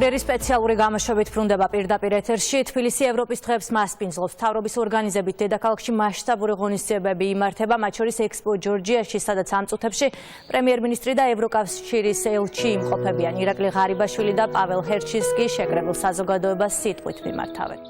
კურიერის სპეციალური გამოშვებით ბრუნდება პირდაპირ ეთერში. თბილისი ევროპის დღეებს მასპინძლობს. მთავრობის ორგანიზებით დედაქალაქში მასშტაბური ღონისძიებები იმართება, მათ შორის ექსპო ჯორჯიაში, სადაც ამ წუთებში პრემიერ-მინისტრი და ევროკავშირის ელჩი იმყოფებიან. ირაკლი ღარიბაშვილი და პაվել ჰერჩინსკი შეკრებილ საზოგადოებას სიტყვით მიმართავენ.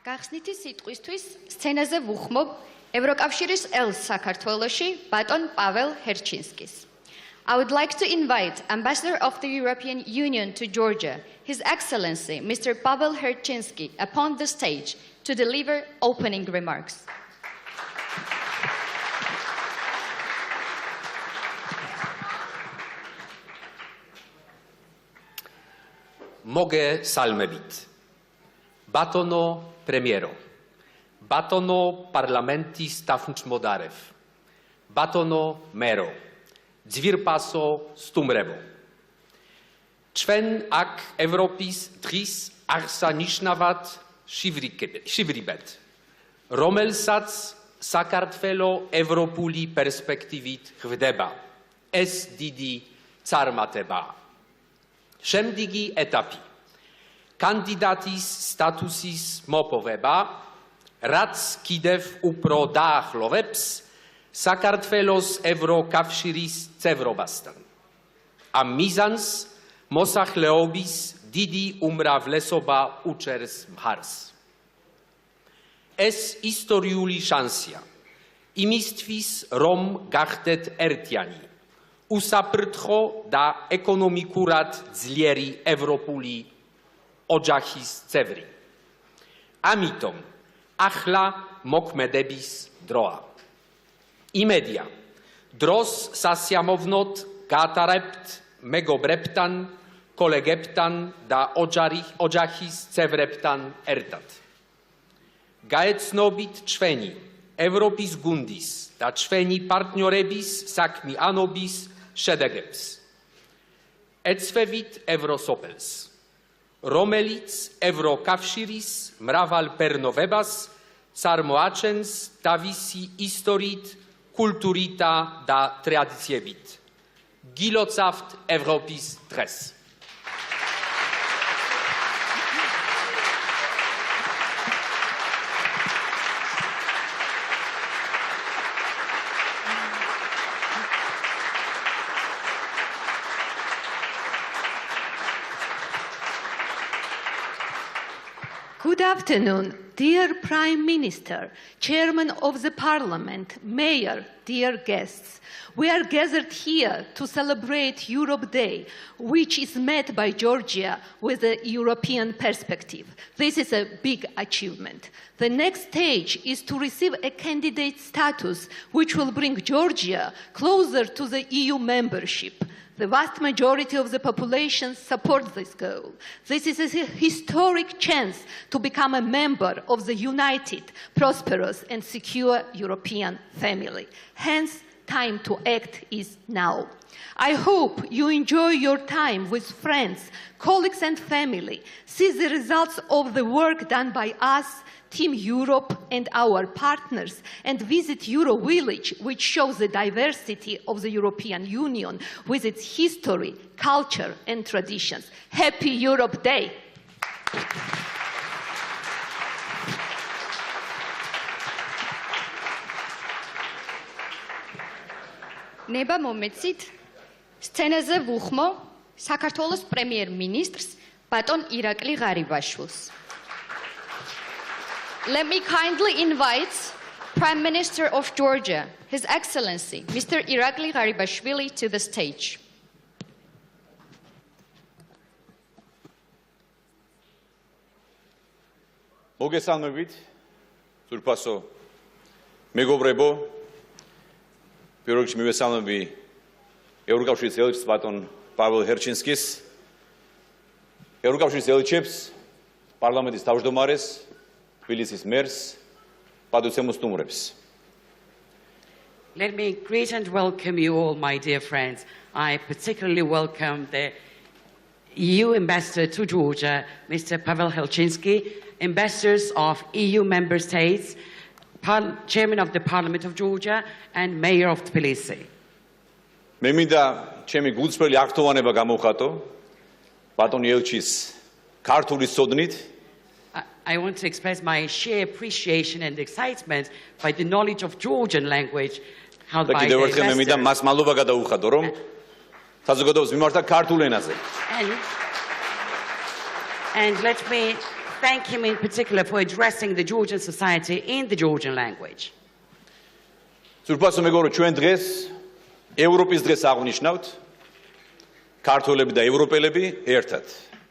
გახსნითი სიტყვისთვის სცენაზე ვუხმობ ევროკავშირის ელს საქართველოში ბატონ პაվել ჰერჩინსკის. I would like to invite Ambassador of the European Union to Georgia, His Excellency Mr. Pavel Herchinsky, upon the stage to deliver opening remarks. Mogę salmebit. Batono premiero. Batono parlamentis tafnch modarev. Batono mero. Dzwirpaso stumrevo. Czwen ak Europis dris arsa nishnawat shivribet. Romelsats Sakartvelo Evropuli perspektivit hrvdeba. Es didi tsarmateba. Შემდიგი ეტაპი. კანდიდატის სტატუსის მოპოვება, რაც კიდევ უფრო დაახლოვებს საქართველოს ევროკავშირის წევრობასთან. ამ მიზანს მოსახლეობის დიდი უმრავლესობა უჭერს მხარს. ეს ისტორიული შანსია იმისთვის, რომ გახდეთ ერთიანი, უსაფრთხო და ეკონომიკურად ძლიერი ევროპული ოჯახის წევრი. ამიტომ ახლა მოქმედების დროა. იმედია, დროს სასიამოვნოდ გაატარებთ მეგობრებთან, კოლეგებთან და ოჯახის წევრებთან ერთად. გაეცნობით ჩვენი ევროპის გუნდის და ჩვენი პარტნიორების საქმიანობის შედეგებს. ეცვევით ევროსოფელს, რომელიც ევროკავშირის მრავალფეროვებას წარმოაჩენს თავისი ისტორიით, კულტურით და ტრადიციებით. გილოცავთ ევროპის დღეს. Good afternoon, dear Prime Minister, Chairman of the Parliament, Mayor, dear guests. We are gathered here to celebrate Europe Day, which is met by Georgia with a European perspective. This is a big achievement. The next stage is to receive a candidate status, which will bring Georgia closer to the EU membership. The vast majority of the population supports this goal. This is a historic chance to become a member of the united, prosperous, and secure European family. Hence, time to act is now. I hope you enjoy your time with friends, colleagues, and family. See the results of the work done by us, Team Europe, and our partners, and visit Euro Village, which shows the diversity of the European Union with its history, culture, and traditions. Happy Europe Day! ნება მომეცით სცენაზე ვუხმო საქართველოს პრემიერ-მინისტრს ბატონ ირაკლი ღარიბაშვილს. Let me kindly invite Prime Minister of Georgia, His Excellency, Mr. Irakli Garibashvili, to the stage. მოგესალმებით, ძვირფასო მეგობრებო, პირველ რიგში მივესალმები ევროკავშირის ელჩს ბატონ პაվել ჰერჩინსკის, ევროკავშირის ელჩებს, პარლამენტის თავმჯდომარეს, თბილისის მერს, პატივცემულ სტუმრებს. Let me greet and welcome you all, my dear friends. I particularly welcome the EU Ambassador to Georgia, Mr. Pavel Helsinki, ambassadors of EU member states, Chairman of the Parliament of Georgia, and Mayor of Tbilisi. მე მინდა ჩემი გულწრფელი აღთხოვანება გამოვხატო ბატონ ელჩის ქართული სოდნით. I want to express my sheer appreciation and excitement by the knowledge of Georgian language held by the ambassador. მე მინდა მას მადლობა გადაუხადო, რომ საზოგადოებას მიმართა ქართულ ენაზე. And let me thank him in particular for addressing the Georgian society in the Georgian language. ძვირფასო მეგობრო, ჩვენ დღეს ევროპის დღეს აღნიშნავთ, ქართველები და ევროპელები ერთად.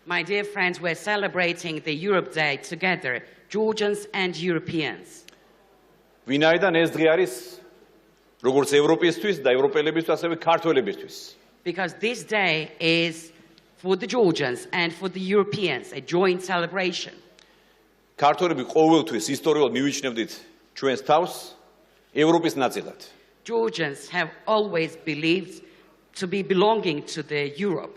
My dear friends, we're celebrating the Europe Day together, Georgians and Europeans. ვინაიდან ეს დღე არის როგორც ევროპისთვის და ევროპელებისთვის, ასევე ქართველებისთვის. Because this day is for the Georgians and for the Europeans, a joint celebration. ქართველები ყოველთვის ისტორიულად მივიჩნევდით ჩვენს თავს ევროპის ნაწილად. Georgians have always believed to be belonging to the Europe.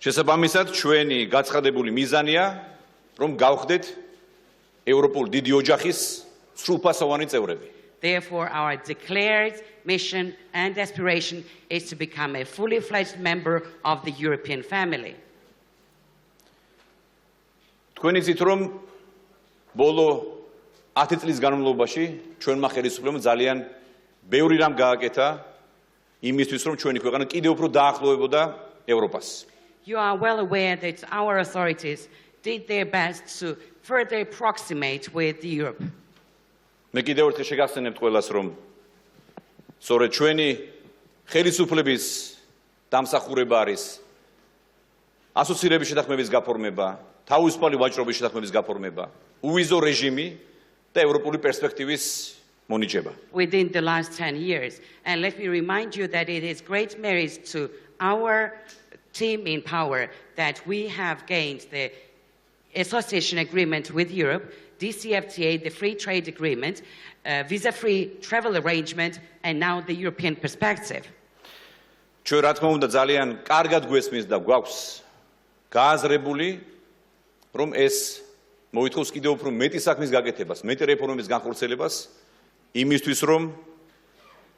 შესაბამისად, ჩვენი გაცხადებული მიზანია, რომ გავხდეთ ევროპულ დიდი ოჯახის სრულფასოვანი წევრები. Therefore, our declared mission and aspiration is to become a fully fledged member of the European family. თქვენი იცით, რომ ბოლო 10 წლის განმავლობაში ჩვენმა ხელისუფლებამ ძალიან ბევრი რამ გააკეთა იმისთვის, რომ ჩვენი ქვეყანა კიდევ უფრო დაახლოვებოდა ევროპას. You are well aware that our authorities did their best to further approximate with Europe. მე კიდევ ერთხელ შეგახსენებთ ყველას, რომ სწორედ ჩვენი ხელისუფლების დამსახურება არის ასოცირების შეთანხმების გაფორმება, თავისუფალი ვაჭრობის შეთანხმების გაფორმება, უვიზო რეჟიმი და ევროპული პერსპექტივის მონიჭება. Within the last 10 years, and let me remind you that it is great merit to our team in power that we have gained the association agreement with Europe, DCFTA, the free trade agreement, visa-free travel arrangement, and now the European perspective. ჩვენ რა თქმა უნდა ძალიან კარგად გვესმის და გვაქვს გააზრებული, რომ ეს მოითხოვს კიდევ უფრო მეტი საქმის გაკეთებას, მეტი რეფორმების განხორციელებას, იმისთვის რომ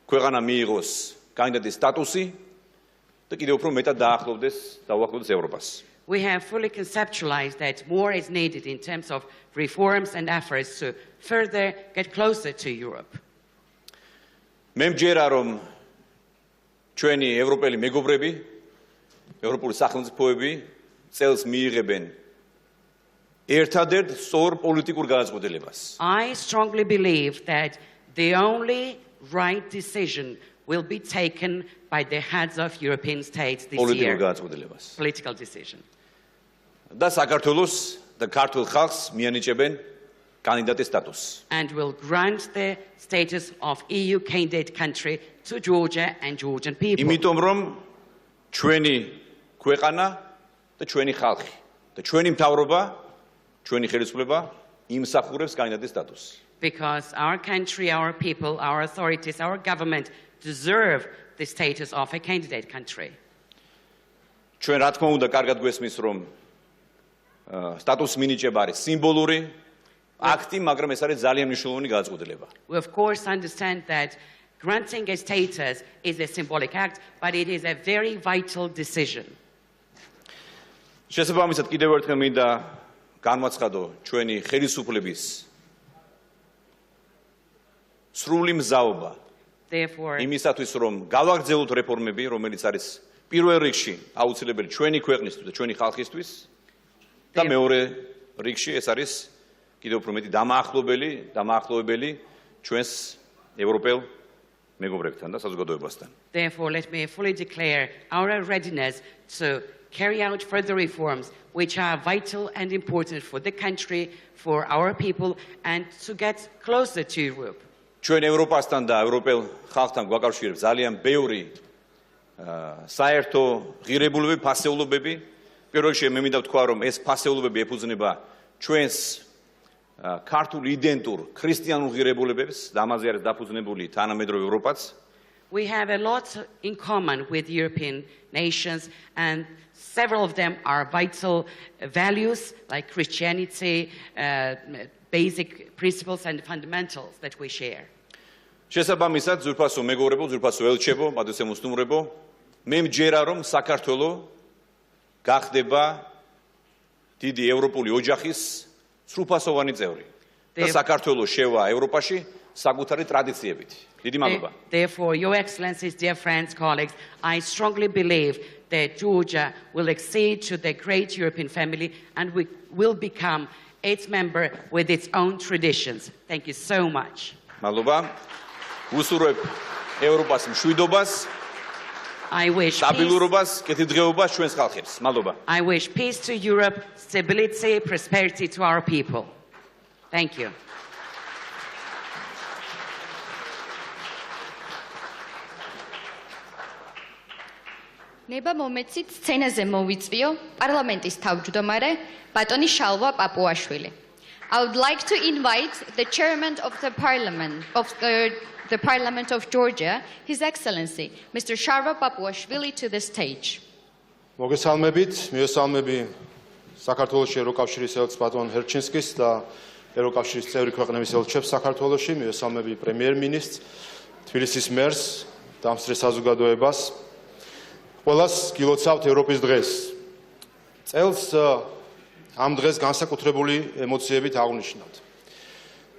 ქვეყანა მიიღოს კანდიდატის სტატუსი და კიდევ უფრო მეტად დაახლოვდეს ევროპას. We have fully conceptualized that more is needed in terms of reforms and efforts to further get closer to Europe. მე მჯერა, რომ ჩვენი ევროპელი მეგობრები, ევროპული სახელმწიფოები წელს მიიღებენ ერთადერთ სწორ პოლიტიკურ განაცხადებას. I strongly believe that the only right decision will be taken by the heads of European states this პოლიტიკურ year. განაცხადებას. Political decision. და საქართველოს და ქართულ ხალხს მიანიჭებენ კანდიდატის სტატუსს. And will grant the status of EU candidate country to Georgia and Georgian people. იმიტომ რომ ჩვენი ქვეყანა და ჩვენი ხალხი და ჩვენი მთავრობა, ჩვენი ხელისუფლება იმსახურებს კანდიდატის სტატუსს. Because our country, our people, our authorities, our government deserve the status of a candidate country. ჩვენ რა თქმა უნდა კარგად გვესმის რომ სტატუსის მინიჭება არის სიმბოლური აქტი, მაგრამ ეს არის ძალიან მნიშვნელოვანი განაცხადება. We of course understand that granting a status is a symbolic act, but it is a very vital decision. შესაბამისად კიდევ ერთხელ მინდა განვაცხადო ჩვენი ხელისუფლების სრული მზაობა Therefore, იმისათვის რომ გავაგრძელოთ რეფორმები, რომელიც არის პირველ რიგში აუცილებელი ჩვენი ქვეყნისთვის და ჩვენი ხალხისთვის და მეორე რიგში ეს არის კიდევ უფრო მეტი დამაახლოვებელი ჩვენს ევროპელ მეგობრებთან და საზოგადოებასთან. Therefore, let me fully declare our readiness to carry out further reforms which are vital and important for the country, for our people, and to get closer to Europe. ჩვენ ევროპასთან და ევროპელ ხალხთან გვაკავშირებს ძალიან ბევრი საერთო ღირებულებები, ფასეულობები. პირველ რიგში მე მინდა ვთქვა, რომ ეს ფასეულობები ეფუძნება ჩვენს ქართულ იდენტურ ქრისტიანულ ღირებულებებს და ამაზე არის დაფუძნებული თანამედროვე ევროპაც. We have a lot in common with European nations, and several of them are vital values like Christianity, basic principles and fundamentals that we share. შესაბამისად, ძვირფასო მეგობრებო, ძვირფასო ელჩებო, პატრიოტებო, მოსტუმრებო, მე მჯერა რომ საქართველოს გახდება დიდი ევროპული ოჯახის სრულფასოვანი წევრი და საქართველოს შევა ევროპაში საკუთარი ტრადიციებით. დიდი მადლობა. Therefore, Your Excellencies, dear friends, colleagues, I strongly believe that Georgia will accede to the great European family and we will become its member with its own traditions. Thank you so much. მადლობა. უსურვებ ევროპას მშვიდობას, I wish სტაბილურობას, კეთილდღეობას ჩვენს ხალხებს. მადლობა. I wish peace to Europe, stability, prosperity to our people. Thank you. ნება მომეცით სცენაზე მოვიწვიო პარლამენტის თავმჯდომარე ბატონი შალვა პაპუაშვილი. I would like to invite the chairman of the Parliament of Georgia, His Excellency, Mr. Sharva Papuashvili, to the stage. მოგესალმებით, მიესალმები საქართველოს ევროკავშირის ელჩს ბატონ ჰერჩინსკის და ევროკავშირის წევრი ქვეყნების ელჩებს საქართველოში, მიესალმები პრემიერ-მინისტრს, თბილისის მერს, დამსწრე საზოგადოებას. ყველას გილოცავთ ევროპის დღეს. წელს ამ დღეს განსაკუთრებული ემოციებით აღნიშნავთ.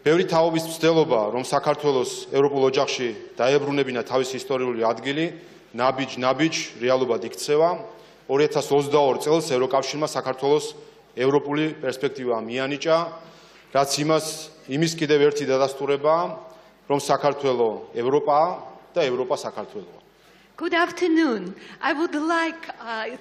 ბევრი თაობის მცდელობა, რომ საქართველოს ევროპულ ოჯახში დაებრუნებინა თავის ისტორიული ადგილი, ნაბიჯ რეალობად იქცევა. 2022 წელს ევროკავშირმა საქართველოს ევროპული პერსპექტივა მიანიჭა, რაც იმის კიდევ ერთი დადასტურებაა, რომ საქართველო ევროპაა და ევროპა საქართველოა. Good afternoon. I would like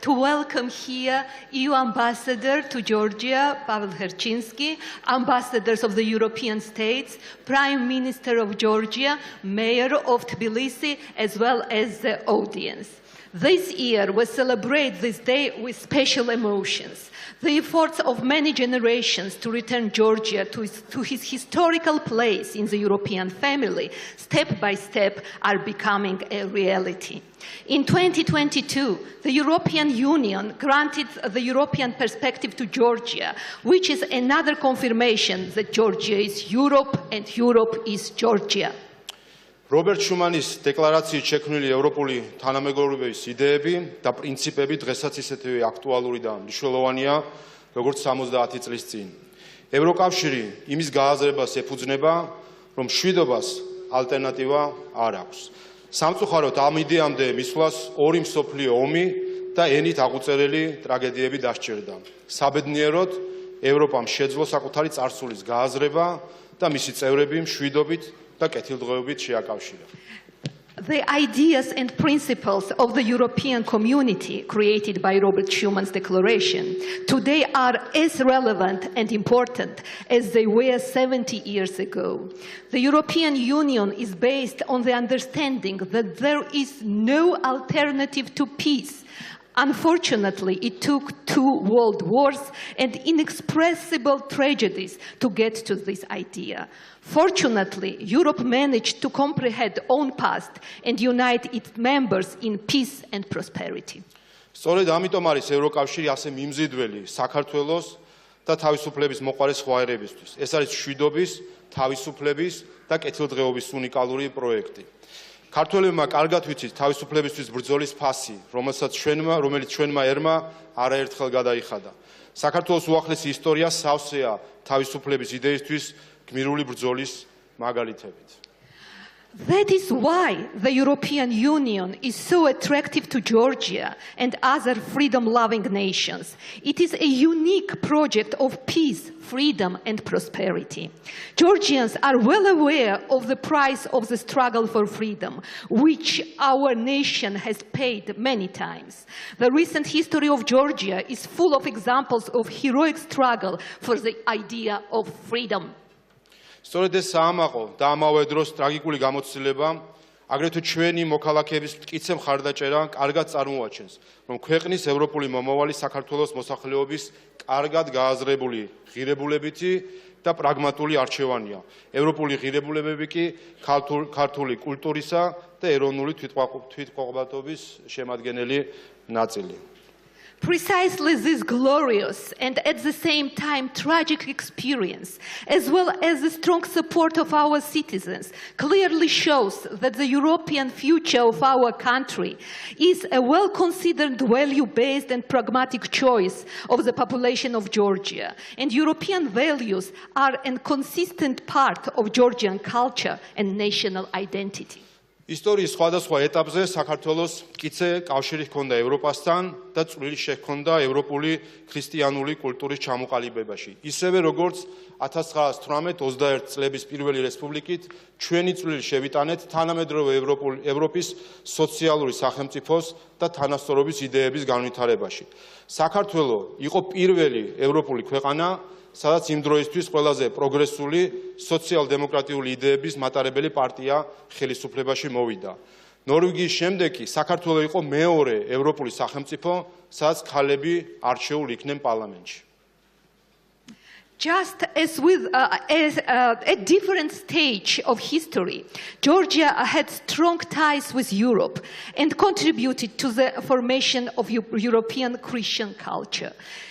to welcome here EU Ambassador to Georgia, Pavel Herchinsky, ambassadors of the European states, Prime Minister of Georgia, Mayor of Tbilisi, as well as the audience. This year we celebrate this day with special emotions. The efforts of many generations to return Georgia to his historical place in the European family, step by step, are becoming a reality. In 2022, the European Union granted the European perspective to Georgia, which is another confirmation that Georgia is Europe and Europe is Georgia. რობერტ შუმანის დეკლარაციით შექმნილი ევროპული თანამეგობრობის იდეები და პრინციპები დღესაც ისეთივე აქტუალური და მნიშვნელოვანია, როგორც 70 წლის წინ. ევროკავშირი იმის გააზრებას ეფუძნება, რომ მშვიდობას ალტერნატივა არ აქვს. სამწუხაროდ ამ იდეამდე მისვლას ორი მსოფლიო ომი და ენით აღუწერელი ტრაგედიები დასჭირდა. საბედნიეროდ ევროპამ შეძლო საკუთარი წარსულის გააზრება და მისი წევრები მშვიდობით და კეთილდღეობით შეაკავშირა. The ideas and principles of the European community created by Robert Schuman's declaration today are as relevant and important as they were 70 years ago. The European Union is based on the understanding that there is no alternative to peace. Unfortunately, it took 2 world wars and inexpressible tragedies to get to this idea. Fortunately, Europe managed to comprehend own past and unite its members in peace and prosperity. სწორედ ამიტომ არის ევროკავშირი ასე მიმზიდველი საქართველოს და თავისუფლების მოყარე სხვაერებისთვის. ეს არის მშვიდობის, თავისუფლების და კეთილდღეობის უნიკალური პროექტი. ქართველებმა კარგად ვიცით თავისუფლებისთვის ბრძოლის ფასი, რომელიც ჩვენმა ერმა არაერთხელ გადაიხადა. საქართველოს უახლესი ისტორია სავსეა თავისუფლების იდეისთვის გმირული ბრძოლის მაგალითებით. That is why the European Union is so attractive to Georgia and other freedom-loving nations. It is a unique project of peace, freedom and prosperity. Georgians are well aware of the price of the struggle for freedom, which our nation has paid many times. The recent history of Georgia is full of examples of heroic struggle for the idea of freedom. სწორედ ეს საამაყო და ამავე დროს ტრაგიკული გამოცდილება აგრეთვე ჩვენი მოქალაქეების მტკიცე მხარდაჭერა კარგად წარმოაჩენს, რომ ქვეყნის ევროპული მომავალი საქართველოს მოსახლეობის კარგად გააზრებული ღირებულებითი და პრაგმატული არჩევანია. ევროპული ღირებულებები კი ქართული კულტურისა და ეროვნული თვითმყოფადობის შემადგენელი ნაწილი. Precisely this glorious and at the same time tragic experience, as well as the strong support of our citizens, clearly shows that the European future of our country is a well-considered, value-based and pragmatic choice of the population of Georgia. And European values are a consistent part of Georgian culture and national identity. ისტორიის სხვადასხვა ეტაპზე საქართველოს მტკიცე კავშირი ჰქონდა ევროპასთან და წვლილი შეჰქონდა ევროპული ქრისტიანული კულტურის ჩამოყალიბებაში. ისევე როგორც 1918-21 წლების პირველი რესპუბლიკით ჩვენი წვლილი შევიტანეთ თანამედროვე ევროპის სოციალური სახელმწიფოს და თანასწორობის იდეების განვითარებაში. საქართველო იყო პირველი ევროპული ქვეყანა, სადაც იმ დროისთვის ყველაზე პროგრესული სოციალ-დემოკრატიული იდეების მატარებელი პარტია ხელისუფლებაში მოვიდა. ნორვეგიის შემდეგ კი საქართველო იყო მეორე ევროპული სახელმწიფო, სადაც ქალები არჩეულ იქნენ პარლამენტში. Just as with a different stage of history, Georgia had strong ties with Europe and contributed to the formation of European Christian culture.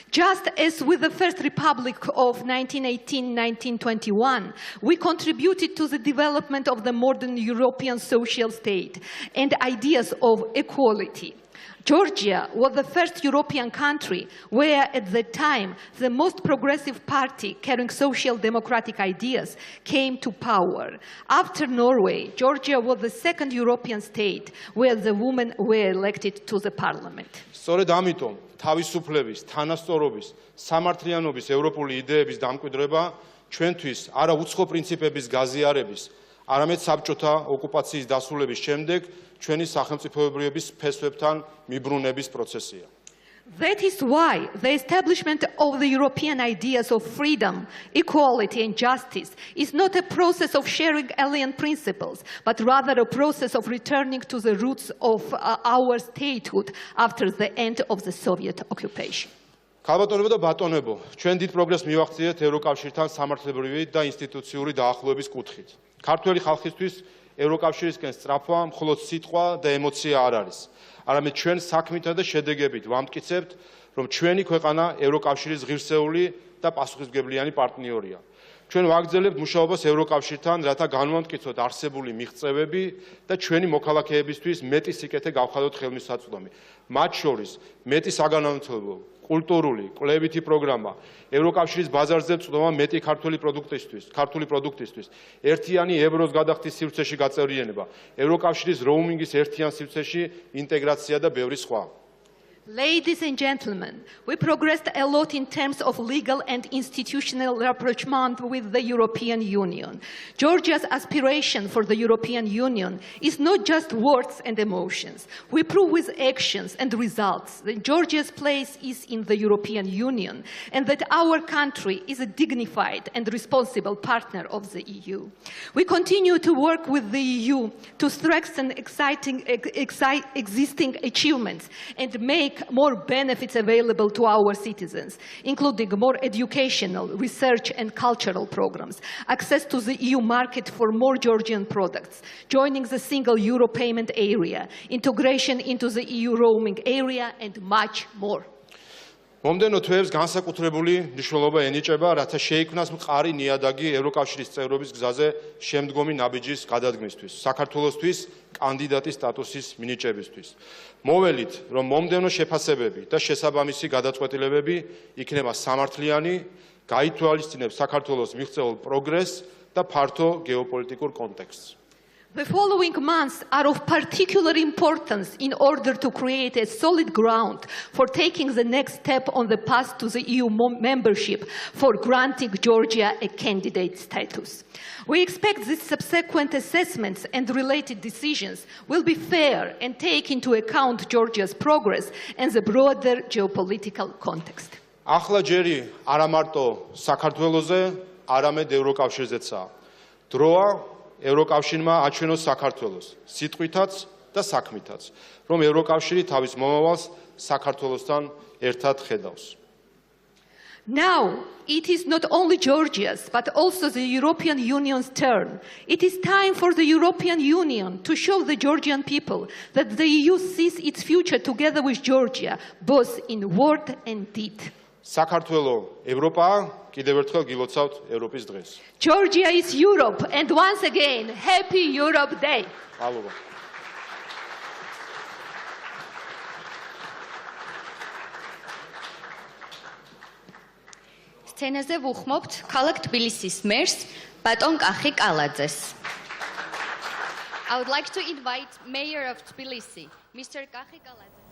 Just as with the First Republic of 1918-1921, we contributed to the development of the modern European social state and ideas of equality. Georgia was the first European country where, at that time, the most progressive party carrying social democratic ideas came to power. After Norway, Georgia was the second European state where the women were elected to the parliament. სწორედ ამიტომ თავისუფლების, თანასწორობის, სამართლიანობის ევროპული იდეების დამკვიდრება ჩვენთვის არა უცხო პრინციპების გაზიარების, არამედ საბჭოთა ოკუპაციის დასრულების შემდეგ ჩვენი სახელმწიფოებრიობის ფესვებთან მიბრუნების პროცესია. That is why the establishment of the European ideas of freedom, equality and justice is not a process of sharing alien principles, but rather a process of returning to the roots of our statehood after the end of the Soviet occupation. ქალბატონებო და ბატონებო, ჩვენ დიდ პროგრესს მივახციეთ ევროკავშირთან სამართლებრივი და ინსტიტუციური დაახლოების კუთხით. ქართველი ხალხისთვის ევროკავშირისკენ სწრაფვა მხოლოდ სიტყვა და ემოცია არ არის. არამედ ჩვენ საქმითა და შედეგებით ვამტკიცებთ, რომ ჩვენი ქვეყანა ევროკავშირის ღირსეული და პასუხისმგებლიანი პარტნიორია. ჩვენ ვაგრძელებთ მუშაობას ევროკავშირთან, რათა განვამტკიცოთ არსებული მიღწევები და ჩვენი მოქალაქეებისთვის მეტი სიკეთე გავხადოთ ხელმისაწვდომი. მათ შორის მეტი საგანმანათლებლო, კულტურული, კვლევითი პროგრამა, ევროკავშირის ბაზარზე წვდომა მეტი ქართული პროდუქტისთვის, ერთიანი ევროს გადახდის სივრცეში გაწევრიანება, ევროკავშირის როუმინგის ერთიან სივრცეში ინტეგრაცია და ბევრი სხვა. Ladies and gentlemen, we progressed a lot in terms of legal and institutional rapprochement with the European Union. Georgia's aspiration for the European Union is not just words and emotions. We prove with actions and results that Georgia's place is in the European Union and that our country is a dignified and responsible partner of the EU. We continue to work with the EU to strengthen existing achievements and make more benefits available to our citizens, including more educational, research and cultural programs, access to the EU market for more Georgian products, joining the single euro payment area, integration into the EU roaming area, and much more. მომდენო თვეებს განსაკუთრებული მნიშვნელობა ენიჭება, რათა შეიქმნას მყარი ნიადაგი ევროკავშირის წევრობის გზაზე შემდგომი ნაბიჯის გადადგმისთვის, საქართველოსთვის კანდიდატის სტატუსის მინიჭებისთვის. მოველით, რომ მომდენო შეფასებები და შესაბამისი გადაწყვეტილებები იქნება სამართლიანი, გაითვალისწინებს საქართველოს მიღწეულ პროგრესს და ფართო გეოპოლიტიკურ კონტექსტს. The following months are of particular importance in order to create a solid ground for taking the next step on the path to the EU membership for granting Georgia a candidate status. We expect these subsequent assessments and related decisions will be fair and take into account Georgia's progress and the broader geopolitical context. ახლა ჯერი არა მარტო საქართველოზე, არამედ ევროკავშირზეცაა. დროა ევროკავშირმა აჩვენოს საქართველოს სიტყვითაც და საქმითაც, რომ ევროკავშირი თავის მომავალს საქართველოსთან ერთად ხედავს. Now, it is not only Georgia's, but also the European Union's turn. It is time for the European Union to show the Georgian people that the EU sees its future together with Georgia, both in word and deed. საქართველო ევროპაა, კიდევ ერთხელ გილოცავთ ევროპის დღეს. Georgia is Europe, and once again, Happy Europe Day. მადლობა. სცენაზე ვუხმობთ ქალაქ თბილისის მერს ბატონ კახი კალაძეს. I would like to invite Mayor of Tbilisi, Mr. Kahi Kaladze.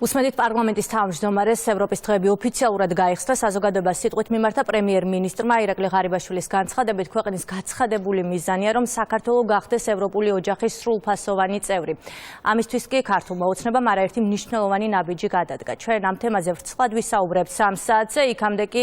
უსმენთ პარლამენტის თავმჯდომარეს ევროპის დღეები ოფიციალურად გაიხსნა საზოგადოებას სიტყვით მიმართა პრემიერ-მინისტრმა ირაკლი ღარიბაშვილის განცხადებით ქვეყნის გაცხადებული მიზანია რომ საქართველო გახდეს ევროპული ოჯახის სრულფასოვანი წევრი. ამისთვის კი ქართულმა ოცნებამ არაერთი მნიშვნელოვანი ნაბიჯი გადადგა. ჩვენ ამ თემაზე ვრცლად ვისაუბრებთ 3 საათზე, იქამდე კი